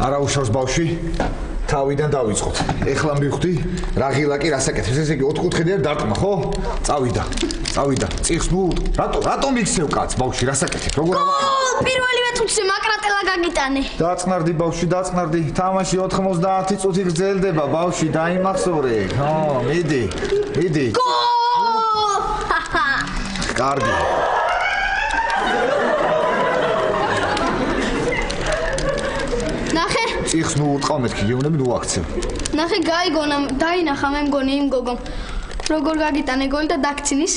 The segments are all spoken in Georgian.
არა უშავს ბავშვი თავიდან დავიწყოთ. ეხლა მივხვდი რა ღილაკი რასაკეთებს. ესე იგი 4 კუთხედი არ დარტყმა, ხო? წავიდა. წიხს ნუ რატომ იქცევ კაც ბავშვი რასაკეთებ? როგორ პირველივე წუთში მაკრატელა გაგიტანე. დაწნარდი ბავშვი, დაწნარდი. თამაში 90 წუთი გრძელდება ბავშვი, დაიმახსოვრე. მიდი. გოლ! კარგი. ნახე. წიხს ნუ უტყავ მეთქი, გეუბნები ნუ აქცევ. ნახე გაიგონა, დაინახა მე მგონი იმ გოგომ. როგორ გაგიტანე გოლი და დაგცინის?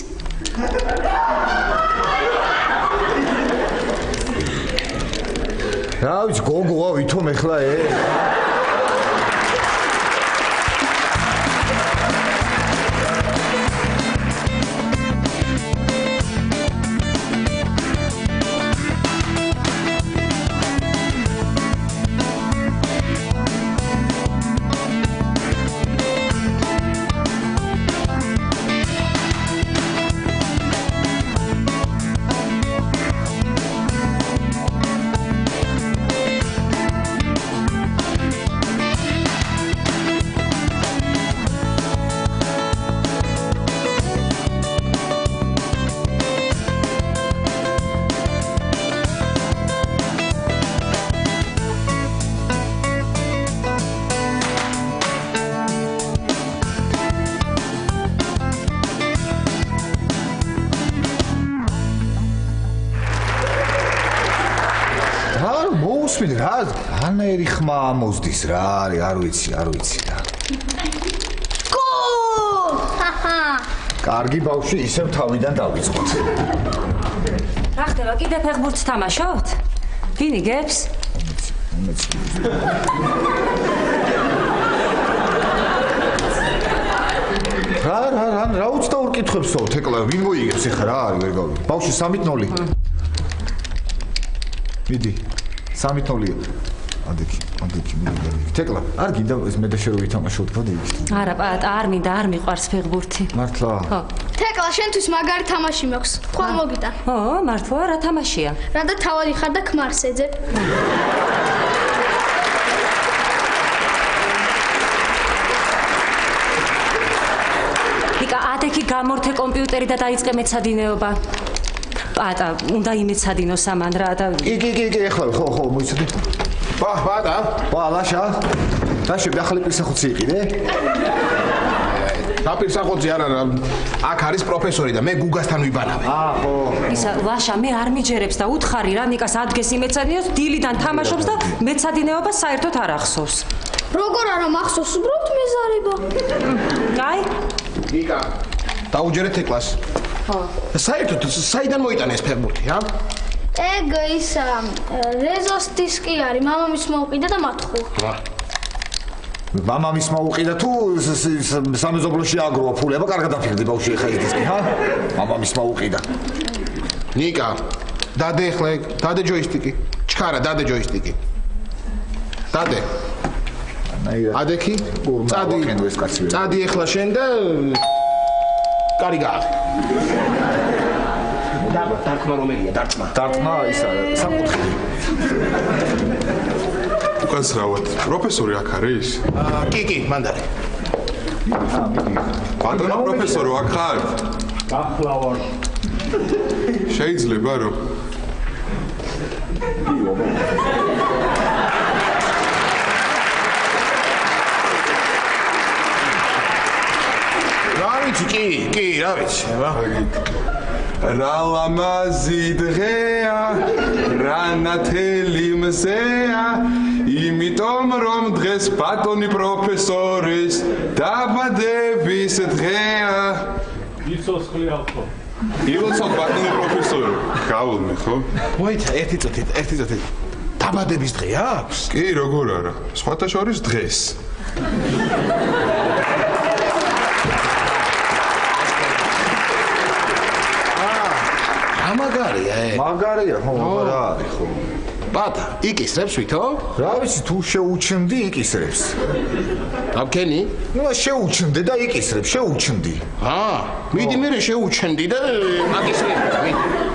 რა ვიცი, გოგოა ვითომ ეხლა მოусმინე რა ანერი ხმა ამოსდის რა არის არ ვიცი რა გოლ! კარგი ბავშვი ისევ თავიდან დავიწყოთ რა ხდება კიდე ფეხბურთს თამაშობთ? ვინ იგებს? რა 22 კითხვებსო თეკლა ვინ მოიგებს ეხლა რა არის ვერ გავიგე ბავშვი 3-0 მიდი 3-0 ადექი მიდი თეკლა არ გინდა ეს მე და შე რო ვითამაშოთ გადაიგე არა პატა არ მინდა არ მიყვარს ფეხბურთი მართლა ხო თეკლა შენთვის მაგარი თამაში მაქვს თქვა მოგიტან ო მართლა რა თამაშია რა და თავარი ხარ და ქმარს ეძებ ადექი გამორთე კომპიუტერი და დაიწყე მეცადინეობა. პატა, უნდა იმეცადინო სამან რა და კი, ეხლა ხო, მოიცადე. პატა, ლაშა. დაშები ახალი პირსახოცი იყიდე? და პირსახოცი არა, აქ არის პროფესორი და მე გუგასთან ვიბანავე. ხო. ისა ლაშა, მე არ მიჯერებს და უთხარი რა, ნიკას ადგეს იმეცადინოს, დილიდან თამაშობს და მეცადინეობა საერთოდ არ ახსოვს. როგორ არა მახსოვს, უბრალოდ მეზარება. აი ნიკა, დაუჯერე თეკლას. ხო. საერთოდ საიდან მოიტანა ეს ფეხბურთი, რა? ეგ ისა რეზოს დისკი არის, მამამის მოუყიდა და მათხოვა. მამამის მოუყიდა თუ სამეზობლოში აგროა ფულება, კარგად დაფიქრდი ბავშვი ხა ეს დისკი, ჰა? მამამის მოუყიდა. ნიკა, დადე ახლა ეგ, დადე ჯოისტიკი. ჩქარა, დადე ჯოისტიკი. დადე. ადექი, წადი ახლა შენ და კარი გააღე. დარტყმა რომელია, დარტყმა ისა, სამკუთხედი. უკაცრავად, პროფესორი აქ არის? კი, მანდარი. ბატონო პროფესორო, აქ ხარ? ახლა ვარ. შეიძლება რომ კი, რა ვიცი, რა ლამაზი დღეა, რა ნათელი მზეა, იმიტომ რომ დღეს ბატონი პროფესორის დაბადების დღეა. იცოცხლე ახო. ილოცავ ბატონი პროფესორი. გავლმე, ხო? მოიცა, ერთი წუთი. დაბადების დღე აქვს? კი, როგორ არა. სხვათა შორის დღეს. მაგარია, ხო, რა არის, ხო. ბატა, იკისრებს ვითო? რა ვიცი, თუ შეუჩნდი, იკისრებს. აბქენი? ნუ შეუჩნდე და იკისრებს, შეუჩნდი. მიდი მე შეუჩნდი და აკისრებ.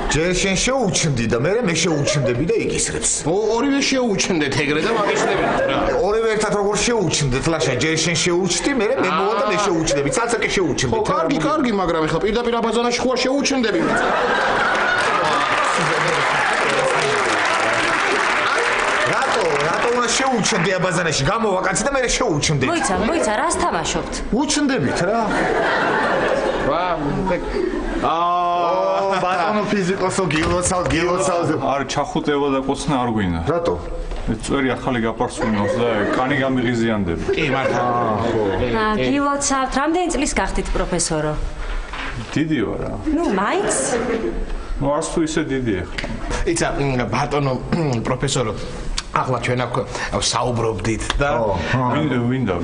ჯერ შენ შეუჩნდი და მე შეუჩნდები და იკისრებს. ორივე შეუჩნდეთ ეგრე და მაგისნებით რა. ორივე ერთად როგორ შეუჩნდეთ ლაშა ჯერ შენ შეუჩნდი მე მოვა და მე შეუჩნდები. ცალსაკე შეუჩნდით. კარგი, მაგრამ ეხლა პირდაპირ აბაზანაში ხო შეუჩნდები. რატო უნდა შეუჩნდე აბაზანაში? გამოვა კაცი და მე შეუჩნდე. მოიცა, რას თამაშობთ? უჩნდებით რა. ბატონო ფიზიკოსო გილოცავ. არ ჩახუტება და კოცნა არ გვინდა. რატო? წვერი ახალი გაპარსუნოს და კანი გამიღიზიანდები. კი მართლა. გილოცავთ, რამდენი წლის გახდით პროფესორო? დიდი ვარა. მაინც? არც თუ ისე დიდი ახლა. იცი ბატონო პროფესორო ახლა ჩვენ აქ საუბრობდით და ვინდა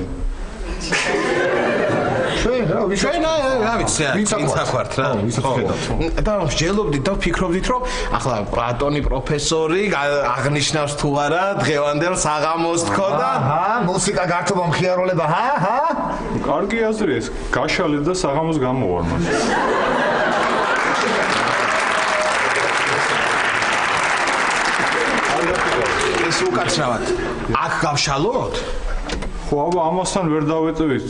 ჩვენ რა ვიცი ვინც აქვართ რა და მსჯელობდით და ვფიქრობდით რომ ახლა ბატონი პროფესორი აღნიშნავს თუ არა დღევანდელ საღამოს თქო და მუსიკა გართობა მხიაროლება კარგი აზრია ეს გაშალეთ და საღამოს გამოვარ მას ეს უკაცრავად აქ გავშალოთ ხო აბა ამასთან ვერ დავეწევით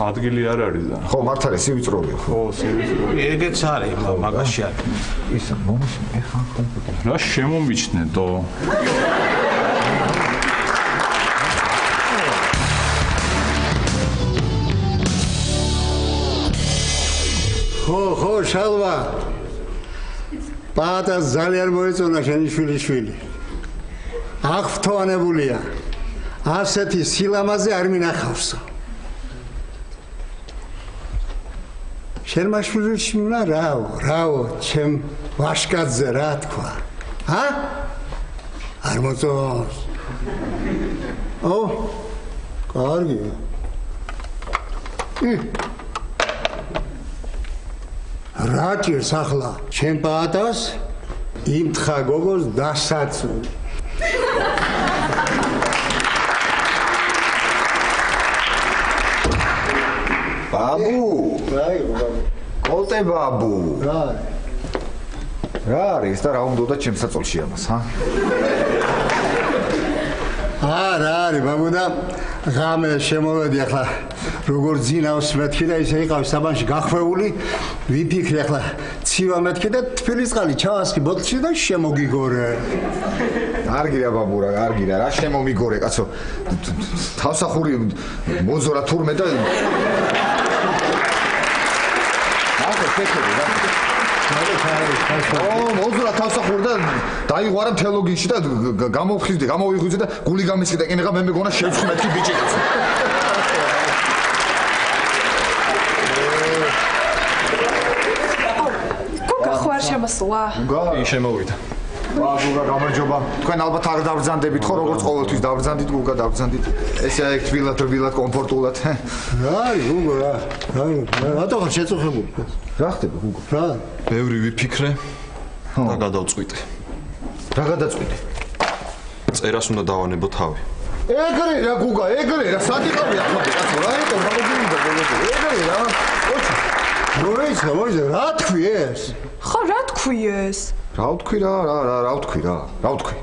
ადგილი არ არის და ხო მართალია სივიწროვია ხო სივიწროვია ეგეც არის მაგაში არის ისა მომის ეხა რა შემომიჩნე დო ხო შალვა პატას ძალიან მოეწონა შენი შვილი აღფრთოვანებულია ასეთი სილამაზე არ მინახავსო შენ მაშვილში მინა რაო ჩემ ვაშკაძე რა თქვა არ მოწონს კარგი რა ჭირს ახლა ჩემ პატას იმთხა გოგოს დასაცული ბაბუ კოლტე ბაბუ რა არის და რა უნდა ჩემს საწოლში ამას რა არის ბაბუ და ღამე შემოვედი ახლა როგორ ძინავს მეთქი და ისე იყავ საბანში გახვეული ვიფიქრე ახლა ცივა მეთქი და თბილისწყალი ჩავასხი ბოთლში და შემოგიგორე კარგი რა ბაბუ რა კარგი რა შემომიგორე კაცო თავსახური მოზორა თურმე და მოზურა თავსახური და დაიღვარა თეოლოგიაში და გამოვიღვიძე და გული გამისკდა კინიღა მე მეგონა შევსხმეთი ბიჭი კაცო გოგა ხო არ შემოსულა? გოგა შემოვიდა გოგა გამარჯობა თქვენ ალბათ არ დავბრძანდებით ხო როგორც ყოველთვის დავბრძანდით გოგა დავბრძანდით ესე აი თბილად კომფორტულად რა არის გოგა რა რატო ხარ შეწუხებული რა ხდება გოგო რა ბევრი ვიფიქრე და გადავწყვიტე რა გადაწყვიტე წერას უნდა დავანებო თავი ეგრე რა გოგა ეგრე რა სადიყავი ახლა კაცო რა ეტო რა მოგინდა ეგრე რა მოიცა რა თქვი ეს ხო რა თქვი ეს რა ვთქვი რა ვთქვი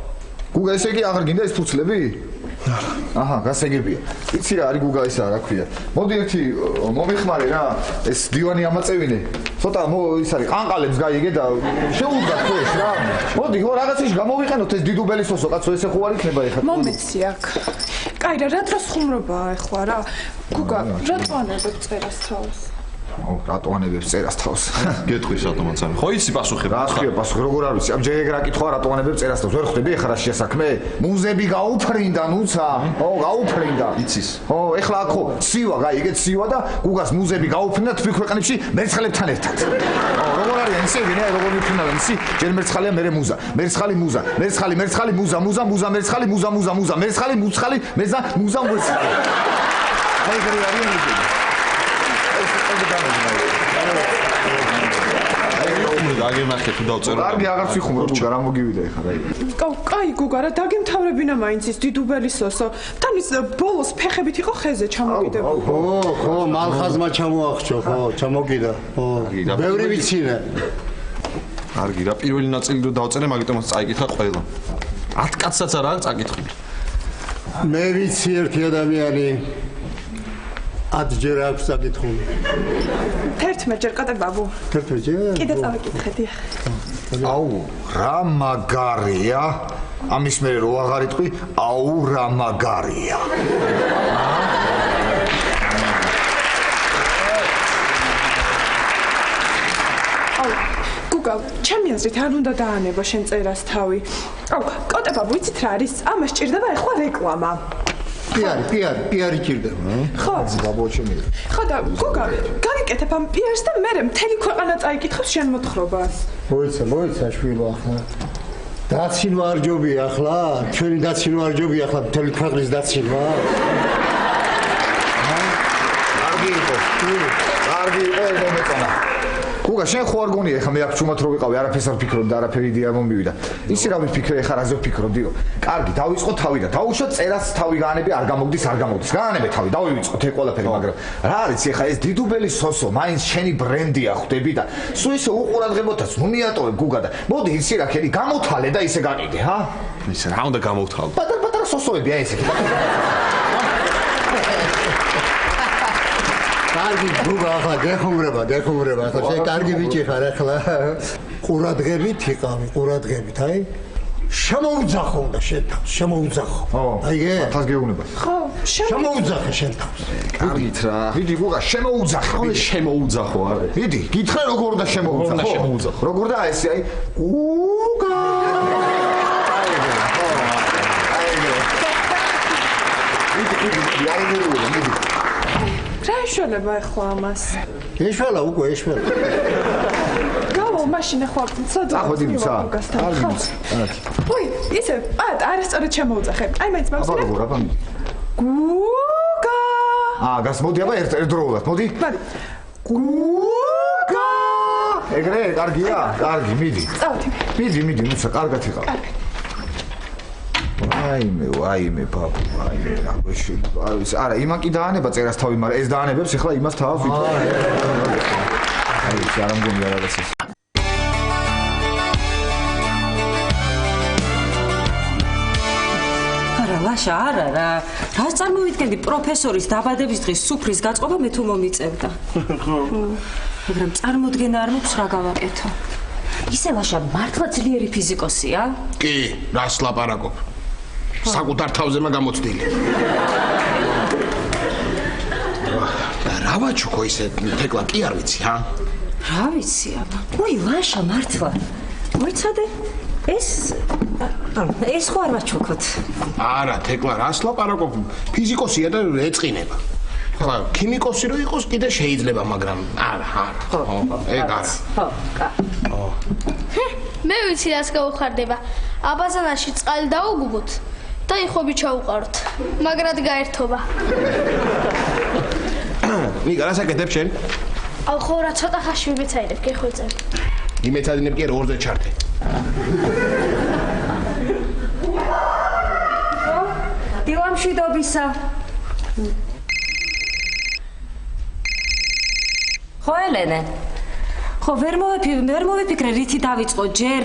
გუგა ესე იგი აღარ გინდა ეს ფუცლები? აჰა, გასაგებია. იცი რა არის გუგა ისა რა ქვია. მოდი ერთი მომიხმარე რა, ეს დივანი ამაწევინე. ცოტა ის არის ყანყალებს გაიგე და შეუდგა თქვენს რა. მოდი ხო რაღაცაში გამოვიყენოთ ეს დიდუბელი სოსო კაცო ესე ხო არ იქნება ეხლა. მომეცი აქ. კაი რა დროს ხუმრობაა ახლა რა. გუგა, რატო ანებებ წერას თავს? რატო ანებებს წერას თავს? გეტყვის რატომაც არის. ხო იცი პასუხი? რა ხია პასუხი როგორ არ ვიცი? ამ ჯერ ეგ რა კითხვა რატო ანებებს წერას თავს? ვერ ხვდები ეხლა რა შეასაქმე? მუზები გაუფრინდა ნუცა. ხო, გაუფრინდა. იცის. ხო, ეხლა აქ ხო ცივა გაიგეთ ცივა და გუგას მუზები გაუფრინდა თვი ქვეყნებში მერცხლებთან ერთად. ხო, როგორ არის ისე ვინე როგორ მიფრინავენ ისი? ჯერ მერცხალია მერე მუზა. მერცხალი მუზა. მერცხალი მუზა მერცხალი მუზა მერცხალი მუცხალი მეზა მუზა მერცხალი. აი ეგრე არის. დაგემართე თუ დავწერო. კარგი აღარ ვიხუმრო გუგა რა მოგივიდა ეხლა რა იქ. კაი გუგა რა დაგემთავრებინა მაინც ის დიდუბელი სოსო. თან ის ბოლოს ფეხებით იყო ხეზე ჩამოკიდებული. ხო, მალხაზმა ჩამოახჭო, ხო, ჩამოკიდა. ხო. ბევრი ვიცინე. კარგი რა პირველი ნაწილი რო დავწერე მაგიტომაც წაიკითხა ყველა 10 კაცსაც არა აქვს წაკითხული მე ვიცი ერთი ადამიანი 10 ჯერ აქვს წაკითხული 11 ჯერ კატე ბაბუ 11 ჯერ კიდე წავიკითხეთი აუ რა მაგარია ამის მერე რო აღარ იტყვი აუ რა მაგარია ჩემი აზრით არ უნდა დაანება შენ წერას თავი. აუ, კოტე ბაბუ, იცით რა არის? ამას ჭირდება ეხლა რეკლამა. პიარი ჭირდება. ხო, ბაბუო ჩემი. ხო და გოგა, გავიკეთებ ამ პიარს და მე მთელი ქვეყანა წაიკითხავს შენ მოთხრობას. მოიცა შვილო ახლა. დაცინვა არ ჯობია ახლა? ჩვენი დაცინვა არ ჯობია ახლა მთელი ქვეყნის დაცინვა? კარგი იყო მომეწონა. გუგა შენ ხო არ გონია ეხლა მე აქ ჩუმად რო ვიყავი არაფერს არ ვფიქრობ და არაფერი იდეა მომივიდა ისი რა ვიფიქრე ეხლა რაზე ვფიქრობდიო კარგი დავიწყო თავი და დაუშვათ წერას თავი გაანები არ გამოგდის გაანებე თავი დავივიწყოთ ეგ ყველაფერი მაგრამ რა არის ეხლა ეს დიდუბელი სოსო მაინც შენი ბრენდია ხვდები და სულ ისე უყურადღებოთაც ნუ მიატოვებ გუგა და მოდი ისი რა ქერი გამოთვალე და ისე გაყიდე ჰა ისე რა უნდა გამოვთვალო პატარ სოსოები აი ესე კარგი გუგა ახლა გეხუმრება ახლა შენ კარგი ბიჭი ხარ ახლა ყურადღებით ყურადღებით აი შემოუძახო და შენ თავს შემოუძახო აიგე თავს გეუბნება ხო შემოუძახე შენ თავს კარგით რა ვიდი გუგა შემოუძახო არა ვიდი გითხრე როგორ და შემოუძახო როგორ და ესე აი გუგა ვიდი რა ეშველება ახლა ამას? ეშველა უკვე ეშველა. გავა მაშინ ახლა ცოტა. ახოდი მცა. ოი, ისე, არასწორად შემოუძახე. აი მეც მაგას. აბა რა გუგა. გასმოდი აბა ერთდროულად, მოდი. მოდი. გუგა. ეგრე, კარგია? კარგი, მიდი. წავდი. მიდი, ნუცა, კარგად იყავ. კარგი. ვაიმე ბაბუ ვაიმე აღვეში არა იმან კი დაანება წერას თავი მაგრამ ეს დაანებებს ეხლა იმას თავს ვიტყვი აი არ ამგონია რაღაც ის არა ლაშა არა რა რას წარმოვიდგენდი პროფესორის დაბადების დღის სუფრის გაწყობა მე თუ მომიწევდა ხო მაგრამ წარმოდგენა არ მაქვს რა გავაკეთო ისე ლაშა მართლა ძლიერი ფიზიკოსია კი რას ლაპარაკობ საკუთარ თავზემა გამოცდილი. რა ვაჩუქო ისე თეკლა კი არ ვიცი, ჰა? რა ვიცი, აბა. ой, ლაშა მართლა. მოიცადე? ეს ხო არ ვაჩუქოთ. არა, თეკლა რას ლაპარაკობ? ფიზიკოსია და ეწყინება. ხა, ქიმიკოსი რო იყოს კიდე შეიძლება, მაგრამ არა. ხო, ეგ არა. ხო, მე ვიცი რას გაუხარდება. აბაზანაში წყალი დაუგუბოთ. და იხობი ჩაუყაროთ. მაგრად გაერთობა. ნიკა, რას აკეთებ შენ? აუ ხო რა ცოტა ხაში ვიბეცაირებ, გეხვეწე. იმეცადინებ კი ორზე ჩართე. დილამშვიდობისა. ხო ელენე. ხო ვერ მოვიფიქრე რითი დავიწყო ჯერ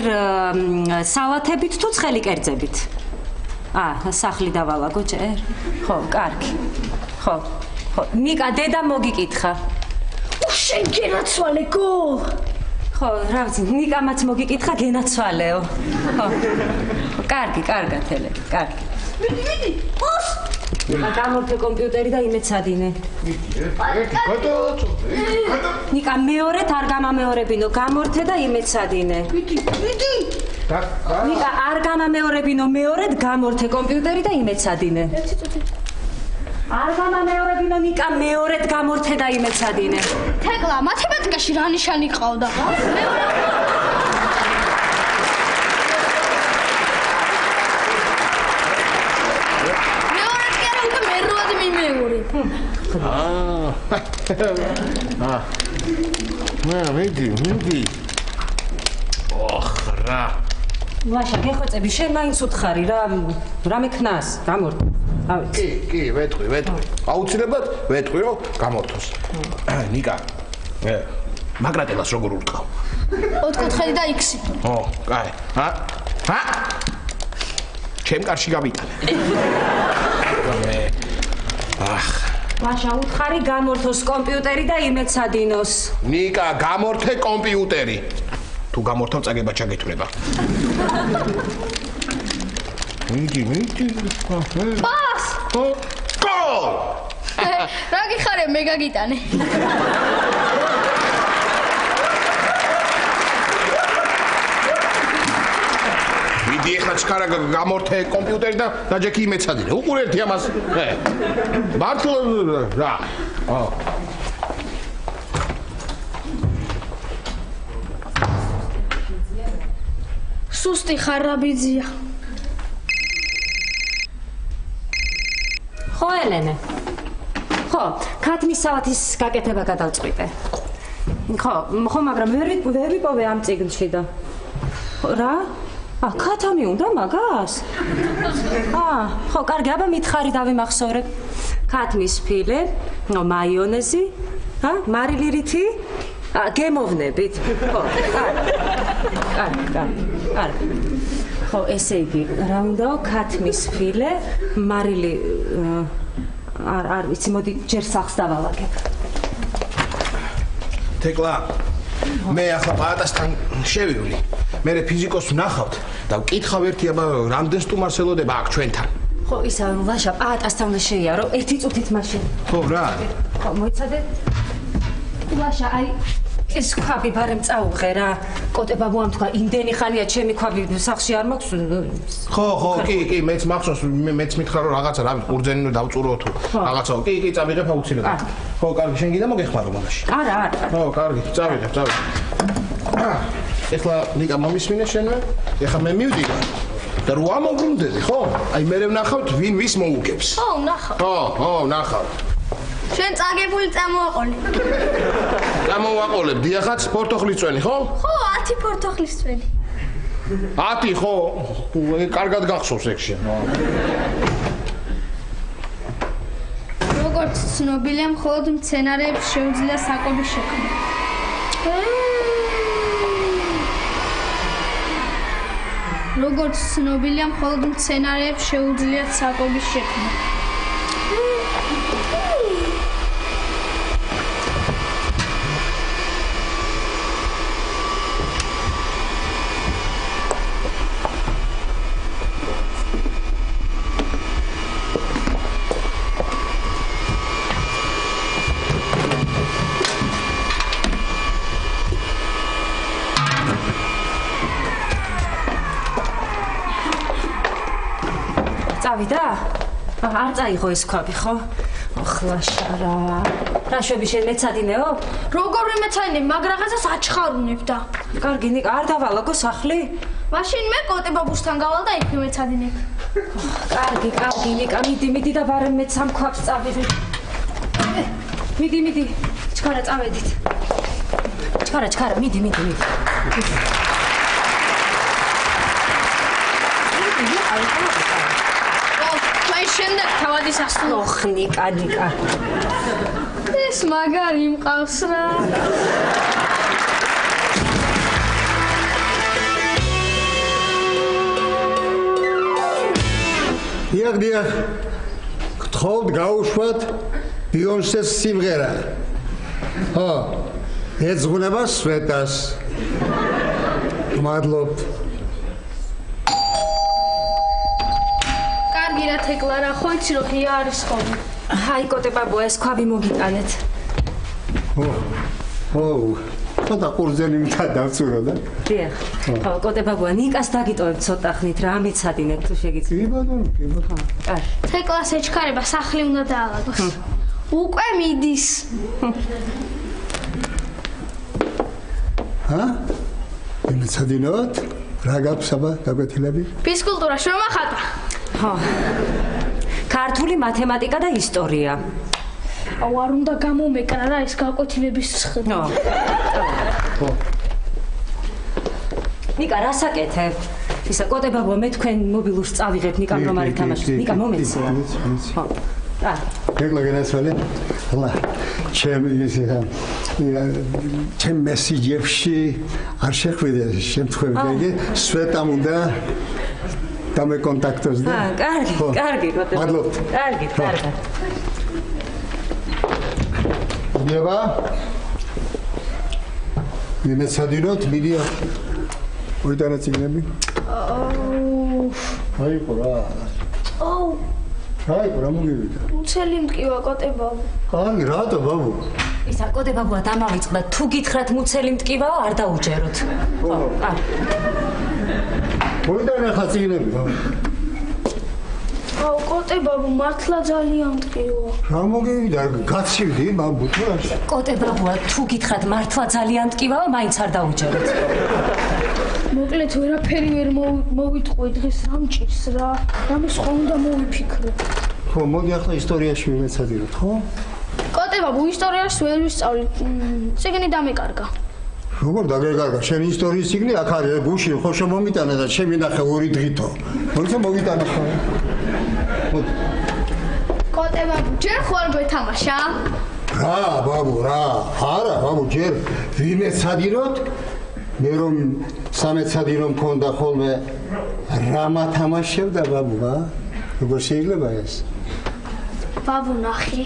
სალათებით თუ ცხელი კერძებით. სახლი დავალაგო ჯერ? ხო, კარგი. ხო. ნიკა, დედა მოგიკითხა. შენ გენაცვალე გო. ხო, რა ვიცი, ნიკამაც მოგიკითხა გენაცვალეო. ხო. კარგი, კარგად ელენე, კარგი. მიდი. ოს. გამორთე კომპიუტერი და იმეცადინე. ნიკა, მეორედ არ გამამეორებინო, გამორთე და იმეცადინე. მიდი. ნიკა, არ გამამეორებინო, მეორედ გამორთე კომპიუტერი და იმეცადინე. არ გამამეორებინო, ნიკა, მეორედ გამორთე და იმეცადინე. თეკლა, მათემატიკაში რა ნიშანი ყავდა? მიდი. რა. ლაშა, გეხვეწები, შენ მაინც უთხარი რა მექნას, გამორთე. კი, ვეტყვი. აუცილებლად ვეტყვი, რომ გამორთოს. ნიკა. მაგრატელას როგორ ურტყავ? ოთხკუთხედი და X. ო, კაი. ჩემ კარში გავიტანე. ვაშა უთხარი გამორთოს კომპიუტერი და იმეცადინოს. ნიკა, გამორთე კომპიუტერი. თუ გამორთო წაგება ჩაგეთვლება. მიდი. პას! გოლ! რა გიხარე, მე გაგიტანე. მიდი ეხლა ჩქარა გამორთე კომპიუტერი და დაჯექი იმეცადინე. უყურებთ ამას. მართლა რა. სუსტი ხარაბიძია. ხო ელენე. ხო, ქათმის საათის გაკეთება გადავწყვიტე. ხო, მაგრამ ვერ ვიპოვე ამ წიგნში და რა? ქათამი უნდა მაგას? ხო, კარგი, აბა მითხარი დავიმახსოვრებ. ქათმის ფილე, მაიონეზი, მარილი რითი? გემოვნებით. ხო, კარგი. ხო, ესე იგი, რა უნდაო? ქათმის ფილე, მარილი არ ვიცი, მოდი ჯერ სახს დავალაგებ. თეკლა, მე ახლა პაატასთან შევივლი. მე ფიზიკოს ვნახავთ და ვკითხავ ერთი აბა რამდენ სტუმარს ელოდება აქ ჩვენთან. ხო, ისა ვაშა პაატასთან უნდა შეიარო, ერთი წუთით მაშინ. ხო, რა? ხო, მოიცადე. ვაშა, აი ეს ქვაბი ბარემ წაუღე რა. კოტებაბუ ამ თქვა, იმდენი ხანია ჩემი ქვაბი სახში არ მაქვს. ხო, კი, მეც მახსოვს, მეც მითხრა რომ რაღაცა რა ყურძენი დავწურო თუ რაღაცა. კი, წავიღებ აუცილებლად. ხო, კარგი, შენ გინდა მოგეხმარო მაგაში. არა. ხო, კარგი, წავიღებ. ეხლა ნიკა მომისმინე შენვე? ეხლა მე მივდივარ. და რო ამობრუნდები, ხო? აი მე ვნახავთ ვინ ვის მოუგებს. ხო, ვნახავ. ხო, ვნახავ. შენ წაგებული წამოაყოლე. გამოვაყოლებ, დიახაც პორტოხლის წვენი, ხო? ხო, 10 პორტოხლის წვენი. 10, ხო? კარგად გახსოვს ეგ შენ. როგორც ცნობილია, მხოლოდ მცენარეებს შეუძლია საკვების შექმნა. როგორც ცნობილია, მხოლოდ მცენარეებს შეუძლიათ საკვების შექმნა. წავიდა? არ წაიღო ეს ქვაბი, ხო? ხლაშა რა. რა შვები შენ მეცადინეო? როგორ ვიმეცადინებ, მაგ რაღაცას აჩხარუნებ და. კარგი, ნიკა, არ დავალაგო სახლი? მაშინ მე კოტებაბუსთან გავალ და იქ ვიმეცადინებ. კარგი, ნიკა, მიდი და ბარემ მეც ამ ქვაბს წავიღე. მიდი. ჩქარა წავედით. ჩქარა, მიდი. შემდეგ თავადის ასწავლო. ნიკა. ეს მაგარი მყავს რა. დიახ. გთხოვთ გაუშვათ ბიონსეს სიმღერა. ხო. ეძღვნება სვეტას. მადლობთ. რა თეკლა რა ხო იცი რომ ღია არის ხოლმე. აი კოტებაბო ეს ქვაბი მოგიტანეთ. ო, ცოტა ყურძენი მთა დავწურო და. დიახ. ხო, კოტებაბო ნიკას დაგიტოვებ ცოტა ხნით რა მიცადინებ თუ შეგიძლია. კი ბატონო. კარგი. თეკლას ეჩქარება სახლი უნდა დაალაგოს. უკვე მიდის. მიცადინოთ? რა გაქვს აბა გაგვეთილები? ფიზკულტურაში რომ ახატა. ხო. ქართული მათემატიკა და ისტორია. აუ არ უნდა გამომეკრა რა ეს გაკვეთილების სხდვა. ხო. ნიკა რასაკეთებ? ისა კოტებაბო მე თქვენ მობილურს წავიღებ ნიკამ რომ არ ითამაშოთ. ნიკა მომეცია. ხო. ეგლა გენაცვალე. ხლა ჩემი ისე ჩემ მესიჯებში არ შეხვიდე შემთხვევები, სვეტამ უნდა დამეკონტაქტოს და კარგი, როდესაც. მადლობთ. კარგი. ნება ვინაცადინოთ მიდია ოიტანა ციგნები აი ყურა აი ყურა მოგივიდა უცელი მტკივა კოტებაბუ კარგი რატო ბაბუ ისა კოდე ბაბუა დამავიწყდა თუ გითხრათ მუცელი მტკივაო არ დაუჯეროთ ხო ოიტანა ხა ციგნები აუ კოტებაბუ მართლა ძალიან მტკივა რა მოგივიდა გაცივდი ბაბუ თურაში კოდე ბაბუა თუ გითხრათ მართლა ძალიან მტკივაო მაინც არ დაუჯეროთ მოკლედ ვერაფერი ვერ მოვიტყვი დღეს რა მჭირს რა რამე სხვა უნდა მოვიფიქრო ხო მოდი ახლა ისტორიაში ვიმეცადინოთ ხო კოტებაბუ ისტორიაში ვერ ვისწავლით ციგნი დამეკარგა როგორ დაგეკარგა შენი ისტორიის ციგნი აქ არის გუში ხო შემომიტანა და შემინახე ორი დღითო მოიცა მოვიტანა ხო კოტებაბუ ჯერ ხო არ გვეთამაშა რა ბაბუ რა არა ბაბუ ჯერ ვიმეცადინოთ მე რომ სამეცადინო მქონდა ხოლმე რა მათამაშებდა ბაბუა როგორ შეიძლება ეს ბაბუ ნახე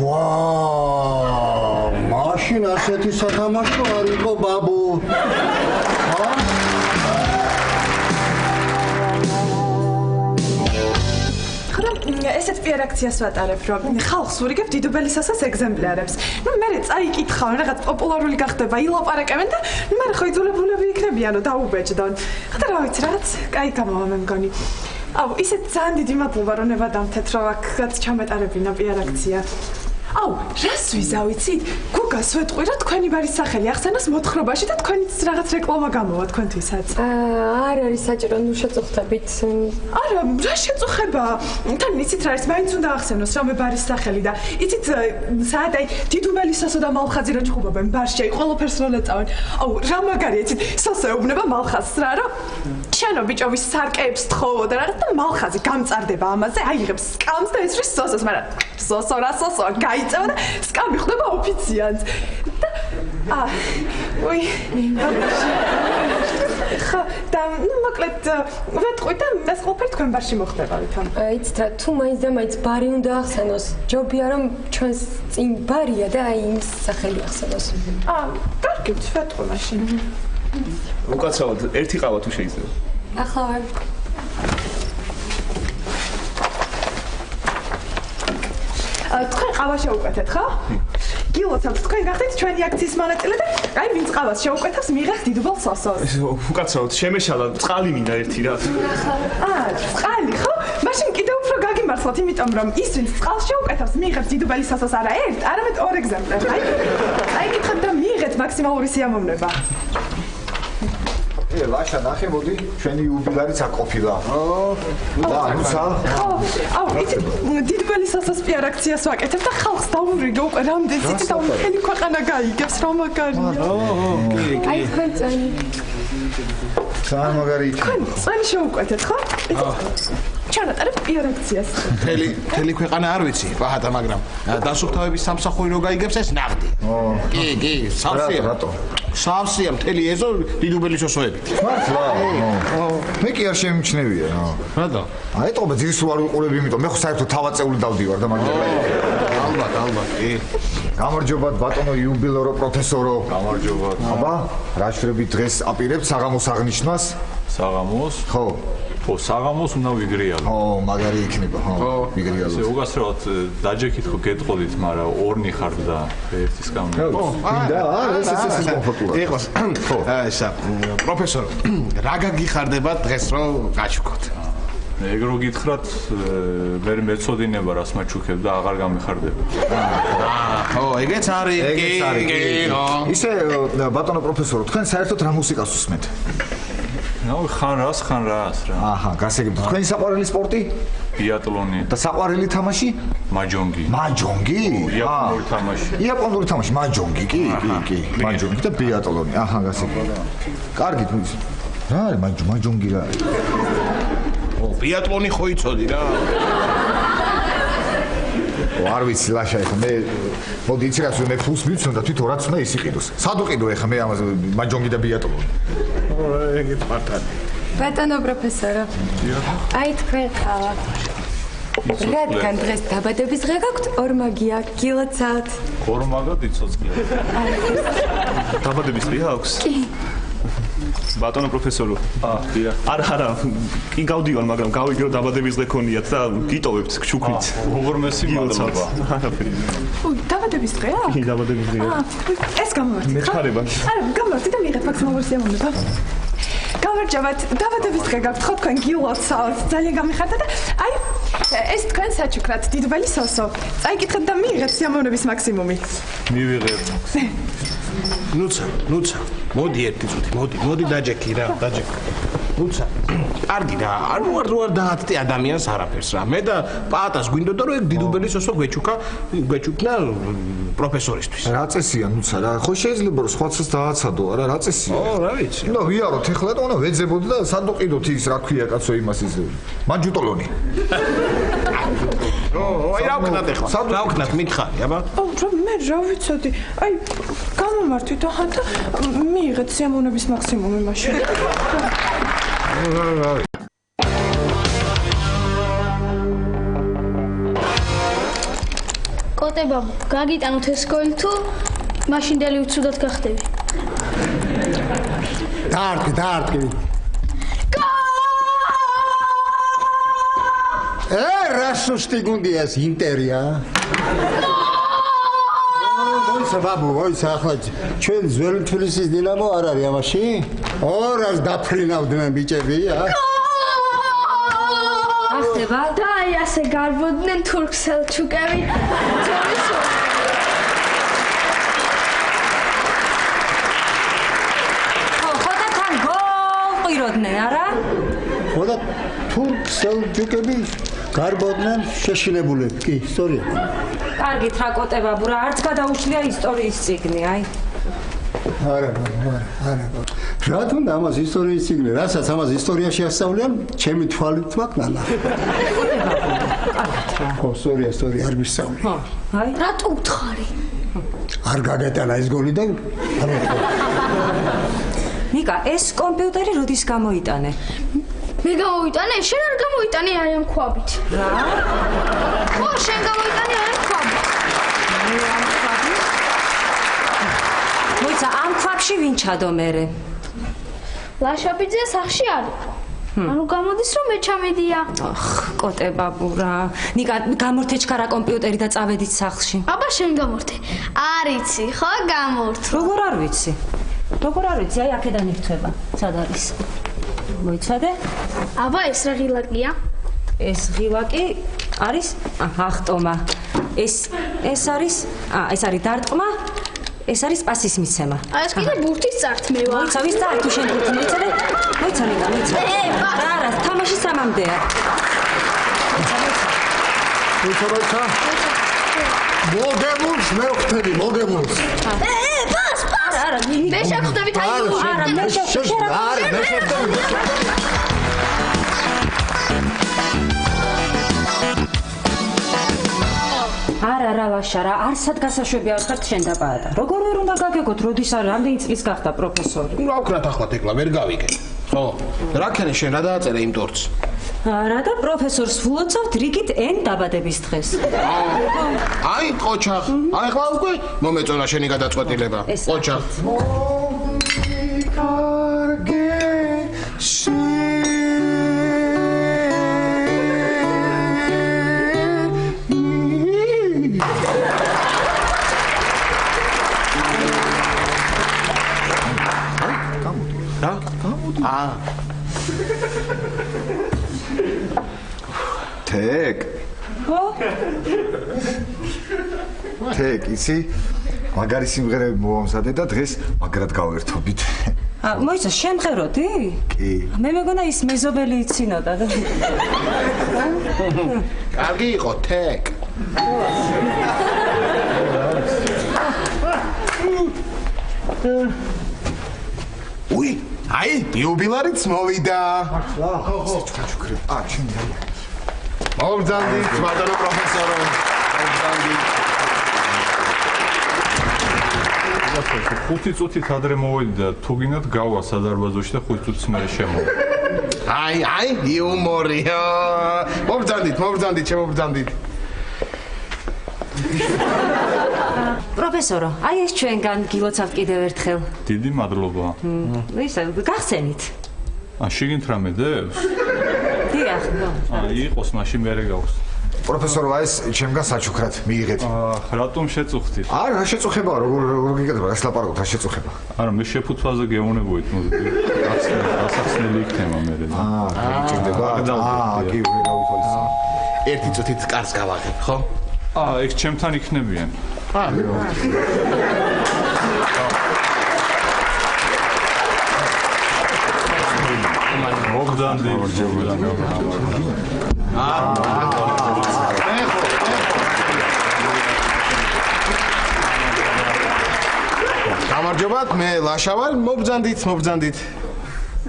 ვაუ მაშინ ასეთი სათამაშო არ იყო ბაბუ ესეთ რეაქციას ვატარებ, რომ ხალხს ვურიგებ დიდუბელისასას ეგზემპლარებს. მე წაიკითხავენ, რაღაც პოპულარული გახდება, ილაპარაკებენ და მე ხო იძულებულები იქნებიანო დაუბეჭდონ. ხოდა რა ვიცი, რაღაც კაი გამოვა მე მგონი. აუ, ისეთ ძალიან დიდი მადლობა რომ ნებადამთეთ, რომ აქაც ჩამეტარებინა რეაქცია. აუ, რას ვიზავიცით? გუგას ვეტყვი რა თქვენი ბარის სახელი ახსენოს მოთხრობაში და თქვენიც რაღაც რეკლამა გამოვა თქვენთვისაც. არ არის საჭირო, ნუ შეწუხდებით. არა, რა შეწუხება? თან იცით რა არის, მაინც უნდა ახსენოს რამე ბარის სახელი და იცით საათ აი დიდუბელისასო და მალხაზი რა ჭუბობენ ბარში, აი ყველაფერს რო ლეწავენ. აუ, რა მაგარია, იცით, სოსო ეუბნება მალხაზს რა, რომ შენო ბიჭოვის სარკეებს თხოვო და რაღაც და მალხაზი გამწარდება ამაზე, აიღებს სკამს და ესრის სოსოს, მაგრამ სოსო რა სოსოა, გაიწევა და სკამი ხდება ოფიციანს. და უი ხა და ნუ მოკლედ ვეთყვი და ეს ყველაფერი თქვენ ბარში მოხდება ვითომ. იცით რა, თუ მაინც და მაინც ბარი უნდა ახსენოს, ჯობია რომ ჩვენს წინ ბარია და აი იმის სახელი ახსენოს. კარგი, ვეთყვი მაშინ. უკაცრავად ერთი ყავა თუ შეიძლება. ახლა ვარ. თქვენ ყავა შეუკვეთეთ, ხო? გილოცავთ, თქვენ გახდეთ ჩვენი აქციის მონაწილე და აი ვინც ყავას შეუკვეთავს, მიიღებს დიდუბალ სოსოს. უკაცრავად შემეშალა, წყალი მინდა ერთი რა. წყალი, ხო? მაშინ კიდევ უფრო გაგიმართლოთ, იმიტომ რომ ის ვინც წყალს შეუკვეთავს, მიიღებს დიდუბალი სოსოს არა ერთ, არამედ ორ ეგზემპლარს. აი გითხოთ და მიიღეთ მაქსიმალური სიამოვნება. ლაშა ნახე მოდი ჩვენი იუბილარიც აკოფილა. და ნუცა. აუ, იცით, დიდუბალი სოსოს რეაქციას ვაკეთებ და ხალხს დავურიგე უკვე რამდენი ცით და მთელი ქვეყანა გაიგებს რა მაგარია. აი თქვენ წანი. ძალიან მაგარი. თქვენ წანი შეუკვეთეთ, ხო? ჩანატარებთ რეაქციას. მთელი ქვეყანა არ ვიცი, პაჰადა, მაგრამ დასუფთავების სამსახური რო გაიგებს ეს ნახდი. კი, სავსეა. რატო? სავსეა მთელი ეზო დიდუბელი სოსოებით. მართლა? მე კი არ შემიჩნევია. რატო? აი ეტყობა ძირს არ ვიყურებ, იმიტომ მე ხო საერთოდ თავაწეული დავდივარ და მაგრამ ალბათ, კი. გამარჯობათ ბატონო იუბილერო პროფესორო. გამარჯობათ. აბა, რა შრებით დღეს აპირებთ საღამოს აღნიშვნას? საღამოს? ხო. ხო, საღამოს უნდა ვიგრიალო. ხო, მაგარი იქნება, ხო, ვიგრიალო. ესე უკაცრავად დაჯექით ხო გეტყოდით, მაგრამ ორნი ხართ და ერთის გამო. და ეს კომფორტულად. ეხლა ხო, ესა პროფესორო, რა გაგიხარდება დღეს რომ გაჩუქოთ? ეგ რო გითხრათ, მე მეწოდინება რას მაჩუქებ და აღარ გამიხარდება. ხო, ეგეც არის, კი. ისე ბატონო პროფესორო, თქვენ საერთოდ რა მუსიკას უსმენთ? ნუ ხან რას რა. აჰა, გასაგებია. თქვენი საყვარელი სპორტი? ბიატლონი. და საყვარელი თამაში? მაჯონგი. მაჯონგი? იაპონური თამაში. იაპონური თამაში, მაჯონგი, კი. მაჯონგი და ბიატლონი. აჰა, გასაგებია. კარგი, რა არის მაჯონგი რა? ო, ბიატლონი ხო იცოდი რა. არ ვიცი ლაშა ეხა მე მოდი იცი რა მე ფულს მივცნო და თვითონ რაც უნდა ის იყიდოს. სად უყიდო ეხა მე ამაზე მაჯონგი და ბიატონი. ეგეთ მართალი. ბატონო პროფესორო. აი თქვენ ხავთ. რადგან დღეს დაბადების დღე გაქვთ, ორმაგია, გილოცავთ. ორმაგა დიცოცხლია. დაბადების დღე აქვს? კი. ბატონო პროფესორო. არა, კი გავდივარ, მაგრამ გავიგრო დაბადების დღე ქონიათ და გიტოვებთ ჩუქნით. უღრმესი მადლობა. დაბადების დღეა? კი, დაბადების დღეა. ეს გამოვარდით. მეცხარება. არა, გამოვარდით და მიიღეთ მაქსიმალური სიამოვნება. გამარჯობათ, დაბადების დღე გაქვთ, ხო თქვენ გილოცავთ, ძალიან გამიხარდა და აი ეს თქვენ საჩუქრად დიდბელი სოსო. წაიკითხეთ და მიიღეთ სიამოვნების მაქსიმუმი. მივიღებ. ნუცა, მოდი ერთი წუთი, მოდი დაჯექი რა, დაჯექი. ნუცა, კარგი რა, არ ვარ დაათდი ადამიანს არაფერს რა. მე და პაატას გვინდოდა რომ ეგ დიდუბელი სოსო გვეჩუქნა პროფესორისთვის. რა წესია ნუცა რა, ხო შეიძლება რომ სხვაცას დააცადო, არა რა წესია? რა ვიცი. ნუ ვიაროთ ეხლა და უნდა ვეძებოდი და სად უყიდოთ ის რა ქვია კაცო იმას ის მაჯუტოლონი. აი რა ვქნათ ეხლა? რა ვქნათ მითხარი, აბა? მე რა ვიცოდი. აი გამომართვით ახლა და მიიღეთ სიამოვნების მაქსიმუმი მაშინ. კოტებაბუ, გაგიტანოთ ეს სკოლი თუ მაშინდელი უცუდად გახდები. დაარტყი. რა სუსტი გუნდია ეს ინტერია? მოიცა ახლა ჩვენ ძველი თბილისის დინამო არ არის ამაში? ორას დაფრინავდნენ ბიჭები, ახსება? და აი ასე გარბოდნენ თურქ-სელჩუკები. ხო და თან გოყიროდნენ, არა? ხო და თურქ-სელჩუკები გარბოდნენ შეშინებულები, კი, სწორია. კარგით რა კოტებაბუ რა, არც გადაუშლია ისტორიის წიგნი, აი. არა. რა თუნდა ამას ისტორიის წიგნი, რასაც ამას ისტორიაში ასწავლიან, ჩემი თვალით მაკნანა. ხო, სწორია, არ მისწავლი. აი, რატო უთხარი? არ გაგეტანა ეს გოლი და ნიკა, ეს კომპიუტერი როდის გამოიტანე? მე გამოვიტანე, შენ არ გამოვიტანე აი ამ ქვაბით. რა? ხო, შენ გამოვიტანე აი ამ ქვაბით. მოიცა, ამ ქვაბში ვინ ჩადო მერე? ლაშაბიძე სახში არ იყო. ანუ გამოდის რომ მე ჩამედია. კოტებაბუ რა. ნიკა, გამორთეჩქა რა კომპიუტერი და წავედით სახლში. აბა შენ გამორთე. არ იცი, ხო გამორთო. როგორ არ ვიცი? აი აქედან ირთვება. სად არის? მოიცადე? აბა ეს რა ღილაკია? ეს ღილაკი არის ახტომა. ეს არის დარტყმა. ეს არის პასის მიცემა. ეს კიდე ბურთის წართმევა. მოიცა, ვის წარ თუ შენ ბურთი მოიცადე? მოიცა, მოიცა. არა, თამაში სამამდეა. მოიცა. მოგებულს. პას. არა, მე შევხვდებით აი არა, მე შევხვდებით. არა რა ლაშა რა, არსად გასაშვები არ ხართ შენ და პაატა. როგორ ვერ უნდა გაგეგოთ, როდის არ რამდენი წლის გახდა პროფესორი? რა ვქნათ ახლა თეკლა, ვერ გავიგე. ხო, რა ქენე შენ რა დააწერე იმ ტორტს? არა და პროფესორს ვულოცავთ რიგით N დაბადების დღეს. აი, ყოჩა. აი ხლა უკვე მომეწონა შენი გადაწყვეტილება. ყოჩა. თეკ. თეკ, იცი? მაგარი სიმღერები მოვამზადე და დღეს მაგრად გავერთობით. მოიცა, შემღეროდი? კი. მე მეგონა ის მეზობელი იცინოდა და. კარგი იყო, თეკ. უი, აი, იუბილარიც მოვიდა. ჩუქრე. შენ და. მოგძანდით, ბატონო პროფესორო. ხუთი წუთით ადრე მოვედი და თუ გინდათ გავა სადარბაზოში და 5 წუთის მერე შემოვა. აი, იუმორია. მობრძანდით, შემობრძანდით. პროფესორო, აი ეს ჩვენგან გილოცავთ კიდევ ერთხელ. დიდი მადლობა. ისა გახსენით. შიგნით რამე დევს? დიახ. იყოს, მაშინ მერე გაქვს. პროფესორო, ეს ჩემგან საჩუქრად მიიღეთ. რატომ შეწუხდით? არა, შეწუხებაა, როგორ გიგედება, ეს ლაპარაკობთ, რა შეწუხება. არა, მე შეფუთვაზე გეუნებოით, გასახსნელი იქნება მერე. ჭირდება. კი, გავიხვალისო. ერთი წუთით კარს გავაღებ, ხო? ეს ჩემთან იქნებიან. მოგდანდი. გამარჯობათ, მე ლაშა ვარ, მობრძანდით.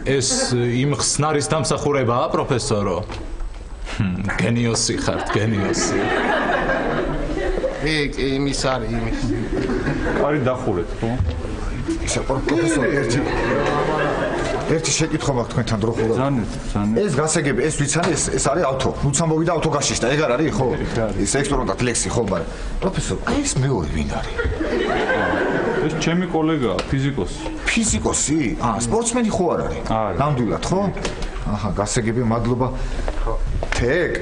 ეს იმ ხსნარის დამსახურებაა, პროფესორო? გენიოსი ხართ, გენიოსი. იმის არის, იმის. კარი დახურეთ, ხო? ისა პროფესორო, ერთი შეკითხვა მაქვს თქვენთან დროხურად. ზანეთ. ეს გასაგები, ეს ვიცანი, ეს არის ავტო. როცა მოვიდა ავტო გაშიშდა, ეგ არ არის, ხო? ეს ექსპერიმენტად ლექსი, ხო, მაგრამ პროფესორო, ეს მეორე ვინ არის? ეს ჩემი კოლეგაა, ფიზიკოსი. ფიზიკოსი? სპორტსმენი ხო არ არის? ნამდვილად, ხო? აჰა, გასაგები, მადლობა. თეკ.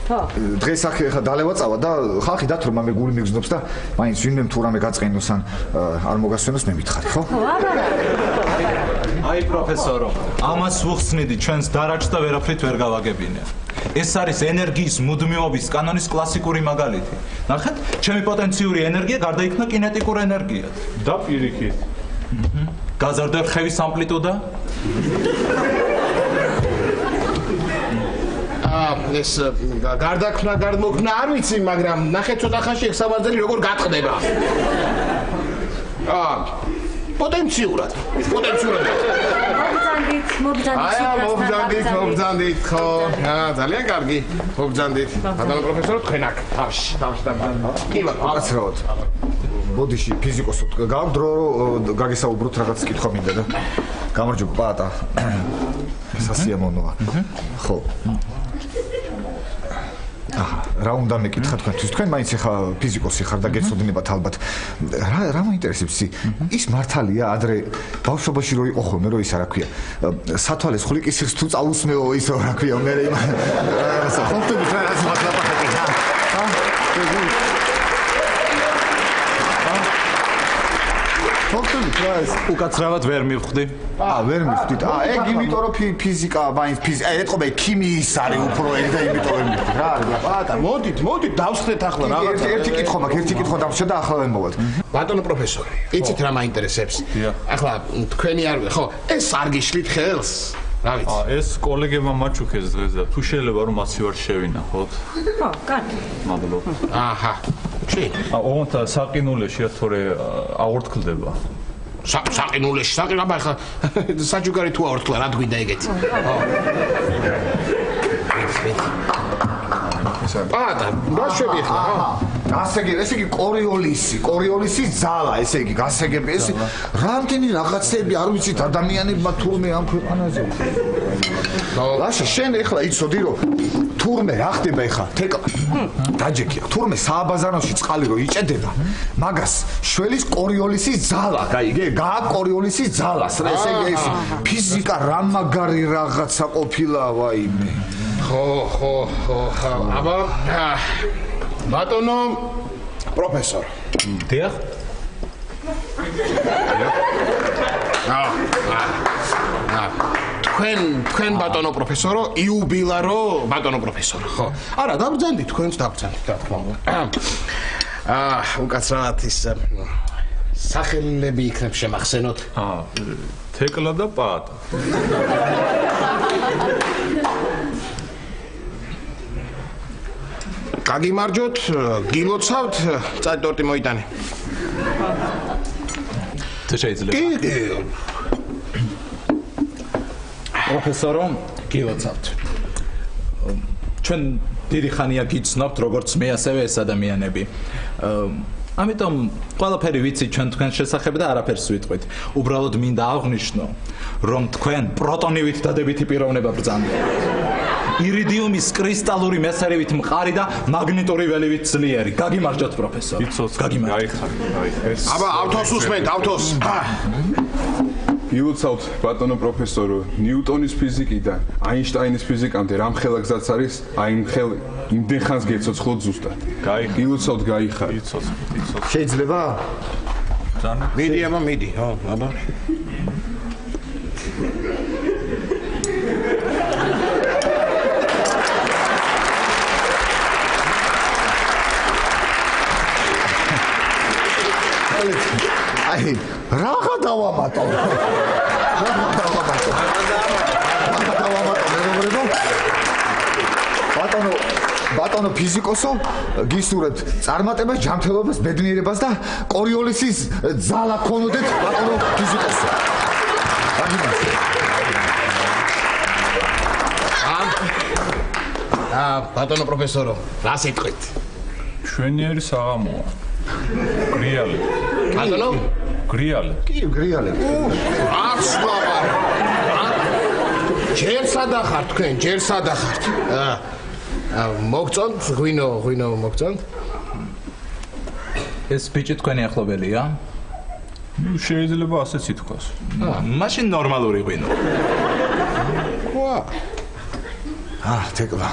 დღეს ახლა დალევაწავა და ხალხი დათრომა მე გული მიგზნობს და მაინც ვინმე თუ რამე გაწყენოს ან არ მოგასვენოს მე მითხარი, ხო? აი პროფესორო, ამას ვუხსნიდი ჩვენს დარაჯს და ვერაფრით ვერ გავაგებინე. ეს არის ენერგიის მუდმივობის კანონის კლასიკური მაგალითი. ნახეთ, ჩემი პოტენციური ენერგია გარდაიქმნა კინეტიკურ ენერგიად. და პირიქით. გაზარდა რხევის ამპლიტუდა? ეს გარდაქმნა, გარდმოქმნა არ ვიცი, მაგრამ ნახეთ ცოტა ხანში ეს სამაძელი როგორ გატყდება. პოტენციურად. მობრძანდით, ხო. ძალიან კარგი. მობრძანდით. ბატონო პროფესორო, თქვენ აქ თავში და კი ბატონო. აკაცრავად. ბოდიში ფიზიკოსო, გაქვს დრო გაგესაუბროთ რაღაც კითხვა მინდა და გამარჯობა პატა. სასიამოვნოა. ხო. რა უნდა მეკითხა თქვენთვის? თქვენ მაინც ახლა ფიზიკოსი ხარ და გეცოდინებათ ალბათ. რა მოინტერესებს ის მართალია ადრე ბავშვობაში რო იყო ხოლმე რო ისა რა ქვია სათვალეს ხვლიკის თუ წაუსმეო ისო რა ქვია მე რა ხოთები რა ლაპარაკი ფოქტული პრაის უკაცრავად ვერ მივხვდი. ვერ მივხვდით. ეგ იმიტომ რომ ფიზიკა, მაინც ფიზიკა, ეთყობა ქიმიის არის უფრო ეგ და იმიტომ ვერ მივხვდით. რა არის? პატა, მოდით დავსხდეთ ახლა რაღაცა. ერთი კითხვა დამრჩა და ახლა ვემოვად. ბატონო პროფესორი, იცით რა მაინტერესებს? ახლა თქვენი არ ვი, ხო? ეს არ გიშლით ხელს? რა ვიცი. ეს კოლეგებმა მაჩუქეს დღეს და თუ შეიძლება რომ მაცი ვარ შევინახოთ. ხო, კარგი. მადლობა. აჰა. ჩი? ოღონდ საყინულეში თორე აღორთქლდება. საყინულეში, საყინაბა ხა საჯუგარი თუ აღორთქლა, რა გვინდა ეგეთი? პატა, დაშვები ხა. გასაგები, ესე იგი კორიოლისი ძალა, ესე იგი გასაგები, ესე რამდენი რაღაცები არ ვიცით ადამიანებმა თურმე ამ ქვეყანაზე. ლაშა, შენ ეხლა იცოდი რომ თურმე რა ხდება ეხლა? თეკა. დაჯექია. თურმე სააბაზანოში წყალი რო იჭედება, მაგას შველის კორიოლისი ძალა, გაიგე? კორიოლისი ძალას, ესე იგი ეს ფიზიკა რა მაგარი რაღაცა ყოფილა, ვაიმე. ხო, აბა ბატონო პროფესორ. დიახ. თქვენ ბატონო პროფესორო, იუბილარო ბატონო პროფესორო, ხო? არა, დაბრძანდი თქვენც დაბრძანდი, რა თქმა უნდა. უკაცრავად ის სახელები იქნებ შემახსენოთ. თეკლა და პატა. გაგიმარჯოთ, გილოცავთ, წადი ტორტი მოიტანე. თუ შეიძლება. კი. პროფესორო, გილოცავთ. ჩვენ დიდი ხანია გიცნობთ, როგორც მე, ასევე ეს ადამიანები. ამიტომ ყველაფერი ვიცით ჩვენ თქვენ შესახებ და არაფერს ვიტყვით. უბრალოდ მინდა აღვნიშნო, რომ თქვენ პროტონივით დადებითი პიროვნება ბრძანდებათ. ირიდიუმის კრისტალური მესერივით მყარი და მაგნიტური ველივით ძლიერი. გაგიმარჯოთ პროფესორი. გაიხარი. აბა, ავთოს უსმენთ, ავთოს. ილოცავთ ბატონო პროფესორო, ნიუტონის ფიზიკიდან აინშტაინის ფიზიკამდე რამ ხელა გზაც არის, აი იმდენ ხანს გეცოცხლოთ ზუსტად. ილოცავთ გაიხარ. შეიძლება? მიდი აბა, მიდი, ხო, აბა. აი, რაღა დავამატო. ბატონო ფიზიკოსო, გისურვებთ წარმატებას, ჯანმრთელობას, ბედნიერებას და კორიოლისის ძალა გქონოდეთ, ბატონო ფიზიკოსო. ბატონო პროფესორო, რა სიტყვით? მშვენიერი საღამოა. გრიალე. ბატონო? გრიალე. კი, გრიალე. არც ლაპარი. ჯერ სადახართ თქვენ, ჯერ სადახართ. მოგწონთ, ღვინო მოგწონთ? ეს ბიჭი თქვენი ახლობელია? შეიძლება ასეც ითქვას. მაშინ ნორმალური ღვინო. თეკლა.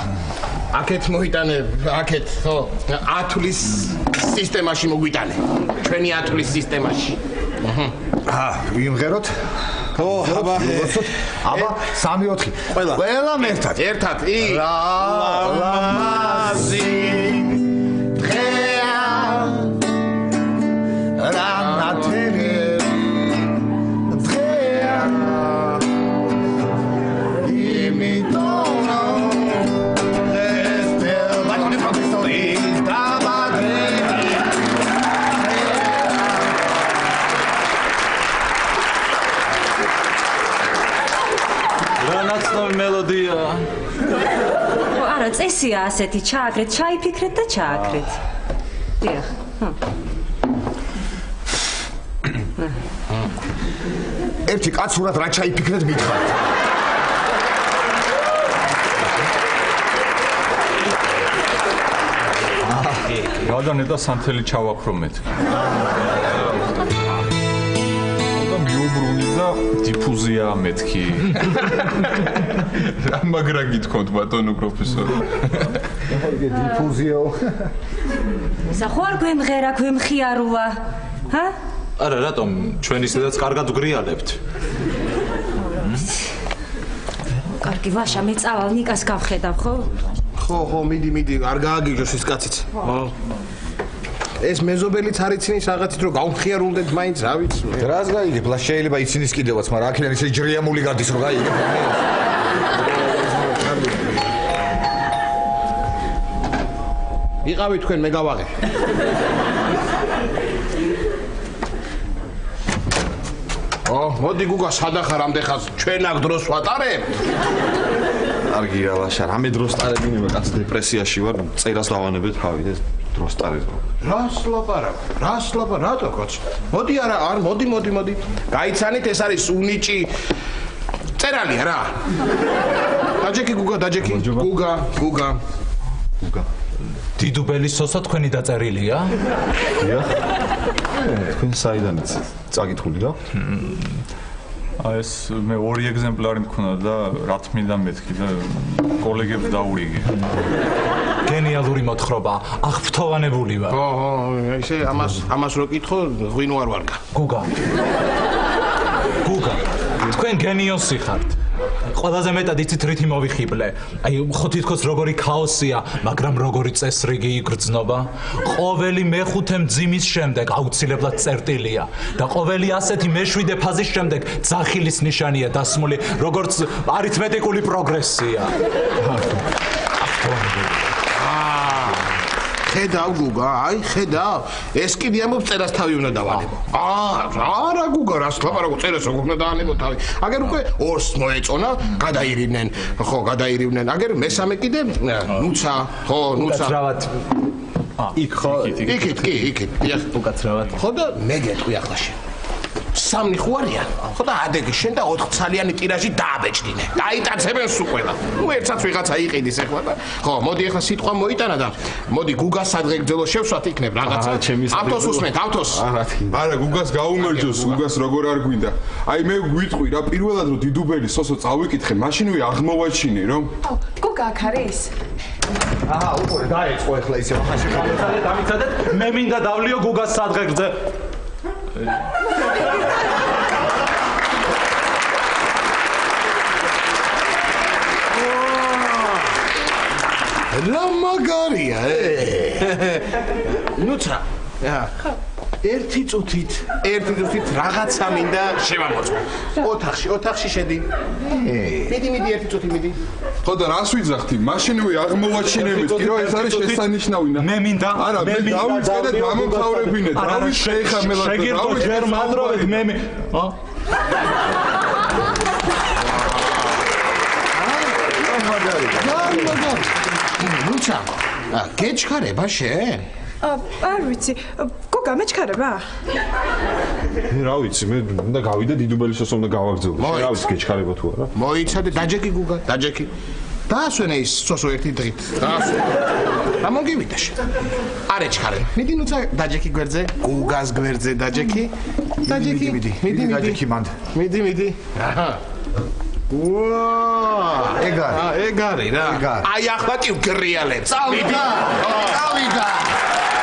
აქეთ მოიტანე, აქეთ, ხო, ათulis სისტემაში მოგვიტანე. ჩვენი ათulis სისტემაში. ვიმღეროთ? ხო, აბა, 3-4. ყველა ერთად. ერთად. ლამაზი დღეა. რანათელი დღეა. იმიტომ ეს ბატონი პროფესორი დაბადები. რანაცნობი მელოდია. არა, წესია ასეთი, ჩააკრეთ, ჩაიფიქრეთ და ჩააკრეთ. დიახ. ერთი კაცურად რა ჩაიფიქრეთ მითხართ. გადანეტა სანთელი ჩავაქრო მეთქი. და მიუბრუნი და დიფუზია მეთქი. რა მაგრა გითხოვთ ბატონო პროფესორო? ეგ დიფუზიო. სახوار გვემღერა, გვემხიარულა. ჰა? არა, რატომ ჩვენ ისედაც კარგად ვგრიალებთ? კარგი, ვაშა, მე წავალ ნიკას გავხედავ, ხო? ხო, მიდი, არ გააგიჟოს ის კაციც. ხო. ეს მეზობელიც არ იცინი საღაცით რომ გავხიარულდეთ მაინც, რა ვიცი. რას გაიგებ? ლა შეიძლება იცინიც კიდევაც, მაგრამ აქედან ისე ჯრიამული გადის რომ გაიგებ. იყავით თქვენ, მე გავაღე. მოდი გუგა, სადახარ ამდეხას ჩვენ აქ დროს ვატარებთ? კარგი რა ვაშა, რამე დროს ტარებინება, კაც დეპრესიაში ვარ, წერას დავანებეთ თავი, ეს დროს ტარება. რას ლაპარაკ? რატო კაც? მოდი არა, არ მოდი. გაიცანით, ეს არის უნიჭი წერალია რა. დაჯექი გუგა. გუგა. დიდუბელი სოსო თქვენი დაწერილია? დიახ. თქვენ საიდან წაკითხული რა? ეს მე 2 ეგზემპლარი მქონდა და რა თმიდა მეთქი და კოლეგებს დაურიგე. გენიალური მოთხრობა, აღფრთოვანებული ვარ. ხო, ისე ამას რო კითხო, ღვინო არ ვარგა. გუგა, თქვენ გენიოსი ხართ. ყველაზე მეტად იცით რითი მოვიხიბლე. აი, ხო თითქოს როგორი ქაოსია, მაგრამ როგორი წესრიგი იგრძნობა. ყოველი მეხუთე მძიმის შემდეგ აუცილებლად წერტილია და ყოველი ასეთი მეშვიდე ფაზის შემდეგ ძახილის ნიშანია დასმული, როგორც არითმეტიკული პროგრესია. ხედავ გუგა, აი ხედავ. ეს კიდე ამბობს წერას თავი უნდა დავალებო. არა გუგა, რას ლაპარაკო წერას როგორ უნდა დაანებო თავი. აგერ უკვე ორს მოეწონა, გადაირივნენ. ხო, გადაირივნენ. აგერ მესამე კიდე ნუცა, ხო, ნუცა. უკაცრავად. იქ ხო? იქით, კი, იქით. უკაცრავად. ხო და მე გეტყვი ახლაში. სამნი ხო არიან? ხო და ადეგი შენ და 4 ცალიანი ტირაჟი დააბეჭდინე. დაიტაცებენ სულ ყველა. ნუ ერთსაც ვიღაცა იყიდის ახლა და ხო, მოდი ახლა სიტყვა მოიტანა და მოდი გუგას სადღეგრძელო შევსვათ იქნებ რაღაცა. ავტოს უსმენთ, ავტოს. არა, გუგას გაუმარჯოს, გუგას როგორ არ გვინდა. აი მე გვიტყვი რა, პირველად რომ დიდუბელი სოსო წავიკითხე, მაშინვე აღმოვაჩინე რომ გუგა აქ არის? უკვე დაიწყო ახლა ისე ხაში დამიცადეთ, მე მინდა დავლიო გუგას სადღეგრძე. რა მაგარია, ნუცა. ერთი წუთით რაღაცა მინდა შევამოწმო. ოთახში შედი. მიდი ერთი წუთი მიდი. ხო და რას ვიძახთი? მაშინვე აღმოვაჩინებით, კი რომ ეს არის შესანიშნავი. მე მინდა, არა, მე დავიწყე და დამომთავრებინე. დავიწყე ხა მე ლაპარაკობ. შეგირდო ჯერ მადროვეთ მე. ნუცა. გეჩქარება შენ? არ ვიცი. გოგა მეჩქარება? რა ვიცი, მე უნდა გავიდე დიდუბელის სოსო უნდა გავაგზავნო. რა ვიცი, გეჩქარება თუ არა. მოიცადე, დაჯექი გუგა, დაჯექი. დაასვენე ის სოსო ერთი დღით. დაასვენე. რა მოგივიდა შენ? არ ეჩქარენ. მიდი ნუცა დაჯექი გვერდზე, გუგას გვერდზე დაჯექი. დაჯექი. მიდი დაჯექი მანდ. მიდი. აჰა. ვაა, ეგარი რა. აი ახლა კი ვგრიალებ. წავიდა.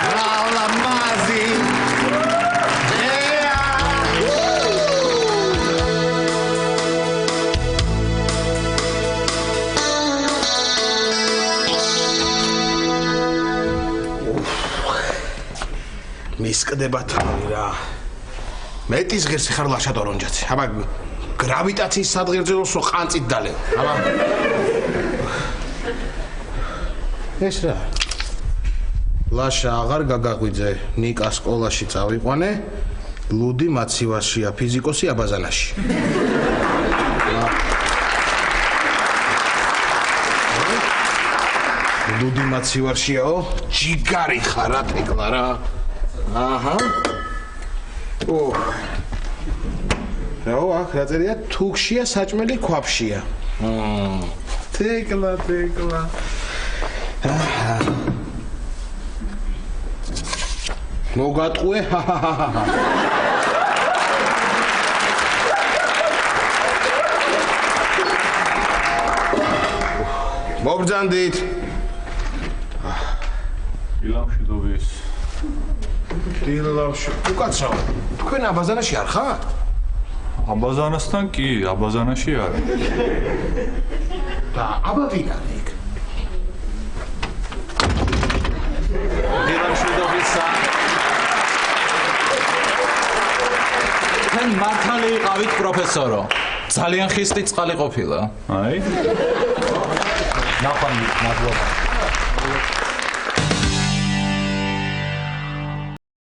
რალა მაზი. მისკდება თავი რა. მეტის ღირსი ხარ ლაშა დორონჯაცი. აბა გრავიტაციის სადღერძელოსო ყანწით დალევ. აბა ეს რა? ლაშა აღარ გაგაღვიძე, ნიკა სკოლაში წავიყვანე, ლუდი მაცივაშია, ფიზიკოსი აბაზანაში. ლუდი მაცივაშიაო, ჯიგარი ხარ რა თეკლა რა. აჰა. რაო, აქ რა წერია? თუქშია საჭმელი ქვაფშია. თეკლა. აჰა. მოგატყუე? მობრძანდით. დილავში დობის. დილავში. უკაცრავ. თქვენ აბაზანაში არ ხართ? აბაზანასთან კი, აბაზანაში არა. და აბა ვინ არის იქ? დილავში დობისა. თქვენ მართალი იყავით პროფესორო. ძალიან ხისტი წყალი ყოფილა. აი. ნახვამდი, მადლობა.